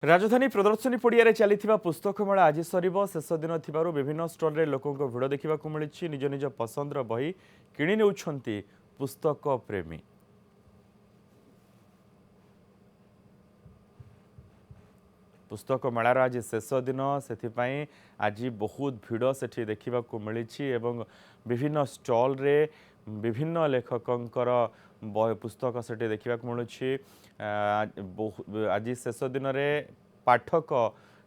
राजधानी प्रदर्शनी पड़िया चली पुस्तक मेला आज सर शेष दिन थिबारु विभिन्न स्टल रे लोकों भिड़ देखा मिली निज निज पसंदर बही किणी नेउछंती पुस्तक प्रेमी। पुस्तक मेलार आज शेष दिन से आज बहुत भिड़ से देखा मिली एवं विभिन्न स्टल रे विभिन्न लेखकर पुस्तक से देखा मिलूँ। आज शेष दिन में पाठक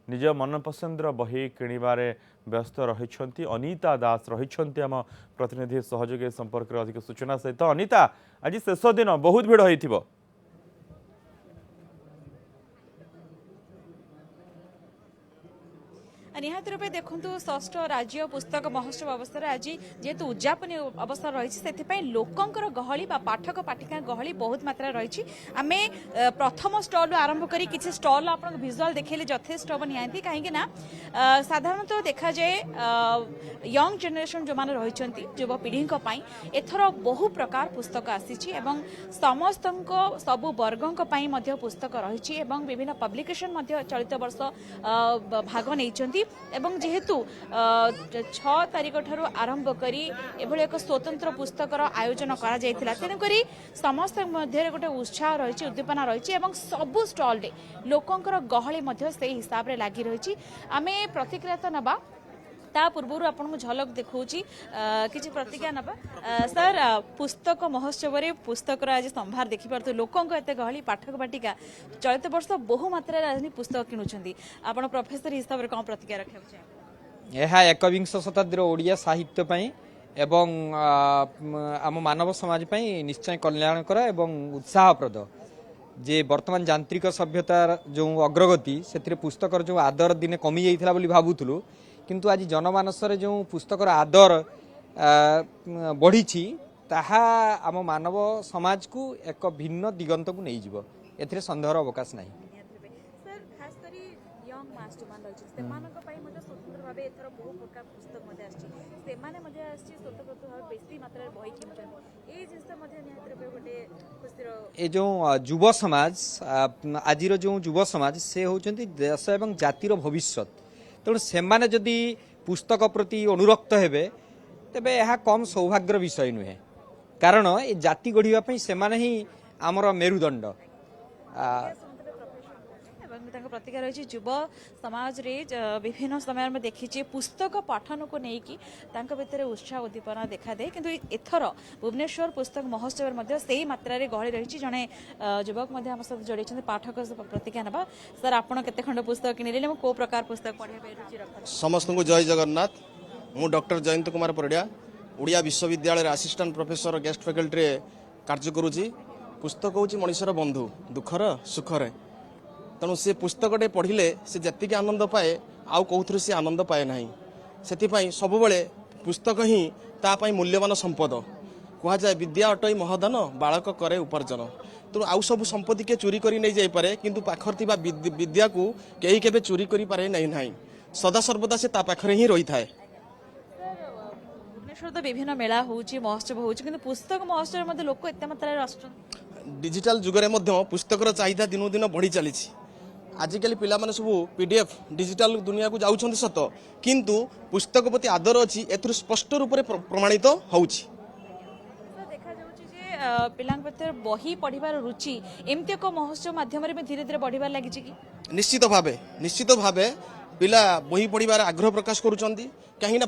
निज मनपसंदर बही किणवारे व्यस्त रही। अनीता दास रही आम प्रतिनिधि सहयोगी संपर्क अधिक सूचना सहित। अनीता, आज शेष दिन बहुत भिड़ हो निहात रूपे देखु षष्ठ राज्य पुस्तक महोत्सव अवसर आज जेहेतु उद्यापन अवसर रही से लोकंर गहली पाठक पाठिका गहली बहुत मात्रा रही। आम प्रथम स्टल आरंभ करी किसी स्टल आप भिजुआल देखले यथेष्ट हम निहांती कहीं साधारणतः देखा जाए यंग जेनेरेशन जो मैंने रही युवपीढ़ी एथर बहु प्रकार पुस्तक आसी समस्त सबु वर्गों पुस्तक रही विभिन्न पब्लिकेशन चलित वर्ष भाग नहीं एवं जेहेतु 6 तारिख ठारू आरंभ करी एभली एक स्वतंत्र पुस्तकर आयोजन करा जायतिला। तेणुकरी समस्त मध्य गोटे उत्साह रही उद्दीपना रही सबु स्टल रे लोकंकर गहली से हिसाब रे लगी रही। आमे प्रतिक्रिया तो नबा ता पूर्व आपन झलक देखौची किछि प्रतिक्रिया नबा। सर, पुस्तक महोत्सव रे पुस्तक आज संभार देखि परतो लोकंक एते गहली पाठक पाटिका चलित वर्ष बहु मात्रा राजनी पुस्तक किनुछंती। आपण प्रोफेसर हिसाब रे कोन प्रतिक्रिया रखियो छै? यह एकविंश शताब्दी ओडिया साहित्य पई एवं आम मानव समाज पई निश्चय कल्याणकर एवं उत्साहप्रद जे वर्तमान यांत्रिक सभ्यतार जो अग्रगति से पुस्तकर जो आदर दिने कमी जाइथिला बोली भाबुथुलु, किंतु आज जनमानस जो पुस्तकर आदर बढ़ी ताहा आम मानव समाज को एक भिन्न दिगंत को नहीं जीव एथिरे संदेहर अवकाश नहीं। सर, खास करी यंग मास्टरमान रही से मानक पई मते स्वतंत्र भाबे एथर बहु प्रकार पुस्तक मते आछि से माने मते आछि स्वतंत्र भाबे बेसी मात्रा रे बही किनछन ए जिंस मते निहात रे गोटे खुशीर ए जो युवा समाज आजिर जो युवा समाज से होचंती देश एवं जातिर भविष्यत। तेणु सेमाने जदि पुस्तक प्रति अनुरक्त हेबे तेबे यह कम सौभाग्यर विषय नुहे, कारण ये जाति गढ़ा सेमाने ही आमर मेरुदंड। प्रतिक्रिया रही युव समाज रे विभिन्न समय में देखी पुस्तक पाठन को लेकिन भितर उत्साह उद्दीपना देखा दे, किंतु एथर भुवनेश्वर पुस्तक महोत्सव से ही मात्रा रे गहली रही। जड़े युवक आम सब जोड़ी पाठक प्रतिक्रिया नवा। सर, आपड़ केते खंड पुस्तक किनिले को प्रकार पुस्तक पढ़े रुचि रख? समस्त को जय जगन्नाथ। मु डॉक्टर जयंत कुमार परिड़ा ओडिया विश्वविद्यालय असिस्टेंट प्रोफेसर गेस्ट फैकल्टी कार्य करुच्ची। पुस्तक हूँ मनुष्यर बंधु दुखर सुखर। तेणु से पुस्तकटे पढ़िले से जतिक आनंद पाए आउ कौथरे से आनंद पाए ना। से सब पुस्तक ही तापाई मूल्यवान संपद कह जाए। विद्या अटई महदान बालक करे उपार्जन। तेणु आउ सब संपत्ति के चोरी कर नहीं जापे, किंतु पाखर थिबा विद्या को कहीं केबे चोरी करि पारे नहीं। सदा सर्वदा से ता पाखरे ही रही थाए। भुवनेश्वर तो विभिन्न मेला होउची महोत्सव होउची, किंतु पुस्तक महोत्सव मध्ये लोक एते मात्रा रे आछन। डिजिटल जुगरे मध्ये पुस्तकर चाहिदा दिनो दिन बढ़ी चली। आजिकल पिला माने सब पीडीएफ डिजिटल दुनिया को जाउछन सत, किंतु पुस्तक प्रति आदर अछि एथुर स्पष्ट रूप से प्रमाणित होउछि। देखा जाउछि जे पिलांक भीतर बही पढ़िबार रुचि एमते को महोत्सव माध्यम रे धीरे धीरे बढ़िबार लागि छि कि? निश्चित भावे पिला बही पढ़िबार आग्रह प्रकाश करूछंती। कहीं ना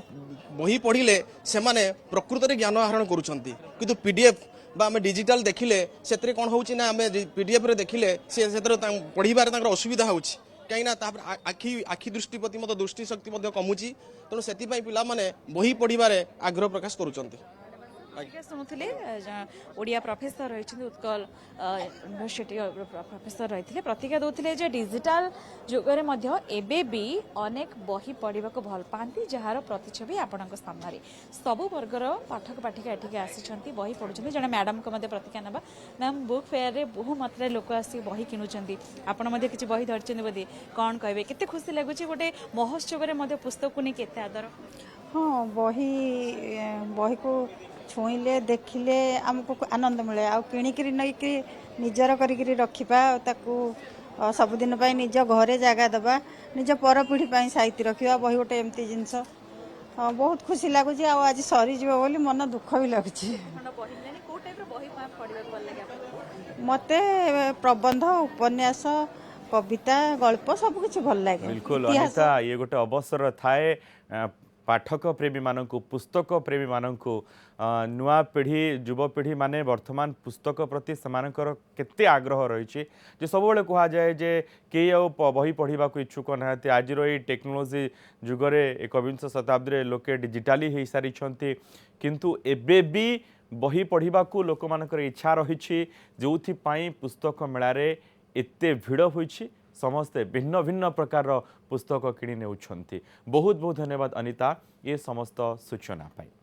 बही पढ़िले से माने प्रकृत रे ज्ञान आहरण करूछंती, किंतु पीडीएफ बा आम डिजिटल देखिले से कौन होची ना आम पीडीएफ रे देखिले से पढ़िबार तांकर असुविधा होची। कहीं ना आखि दृष्टि प्रति मत दृष्टि शक्ति कमुची। तेणु से पिला माने बही पढ़िबारे आग्रह प्रकाश करूछंती। शुणुले ओडिया प्रोफेसर रही उत्कल यूनिवर्सिटी प्रोफेसर रही प्रतिज्ञा दौले डिजिटल जुगरे एबे भी अनेक बही पढ़ा को भल पाती जार प्रतिच्छवि आपण सामने सबु वर्गर पाठक पाठिका एठिके आसी बही पढ़ुं। जड़े मैडम को प्रतिज्ञा नवा। मैम, बुक फेयर रे बहु मात्रा लोक आसी बही किणुंट आपण किसी बही धरते बोधे कौन कहे केते खुशी लगुच गोटे महोत्सव पुस्तक को नहीं केते आदर? हाँ, बही को छुईले देखिले आमको आनंद मिले। आ किणिकी नहीं निजर करी रखिबा ताकू सबुदिन ପାଇଁ निज घरे जगह देवा निज पर पीढ़ी ପାଇଁ साइती रखिया बही गोटे एमती जिनस बहुत खुशी लगुच आज सरीज बोली मन दुख भी लगुच मते प्रबंध उपन्यास कविता गल्प सब किछि भल लागे बिल्कुल अनिता ये गोटे अवसर थाए पाठक प्रेमी मानकु पुस्तक प्रेमी मानकु नुआ पीढ़ी युवपीढ़ी माने वर्तमान पुस्तक प्रति सेमानकर केते आग्रह रही जे सब बेले कहा जाए जे के बही पढ़ा इच्छुक नाहंती आज ये टेक्नोलोजी जुगरे 21 शताब्दी लोके डिजिटाली हो सारी किंतु एबे भी बही पढ़ा लोक मानकर इच्छा रही जो पुस्तक मेलारे एते भिड़ होइछि समस्ते भिन्न भिन्न प्रकार पुस्तक किणी नेउछंती बहुत बहुत धन्यवाद अनिता ये समस्त सूचना पाई।